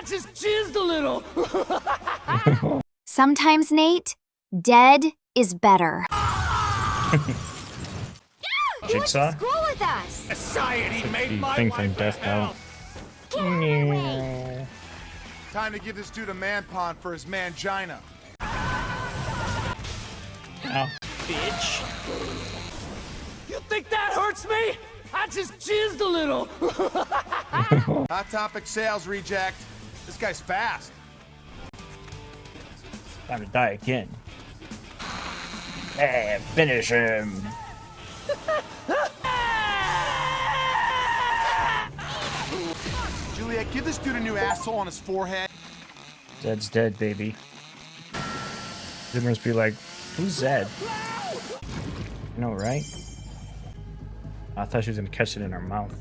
I just jizzed a little. Sometimes, Nate, dead is better. Jigsaw? School with us. Society made The my thing life from a Death hell. Note. Time to give this dude a man pawn for his mangina. Ow. Bitch. You think that hurts me? I just jizzed a little. Hot Topic sales reject. This guy's fast. Time to die again. Hey, finish him. Juliet, give this dude a new asshole on his forehead. Zed's dead, baby. Zoomers be like, who's Zed? I know, right? I thought she was gonna catch it in her mouth.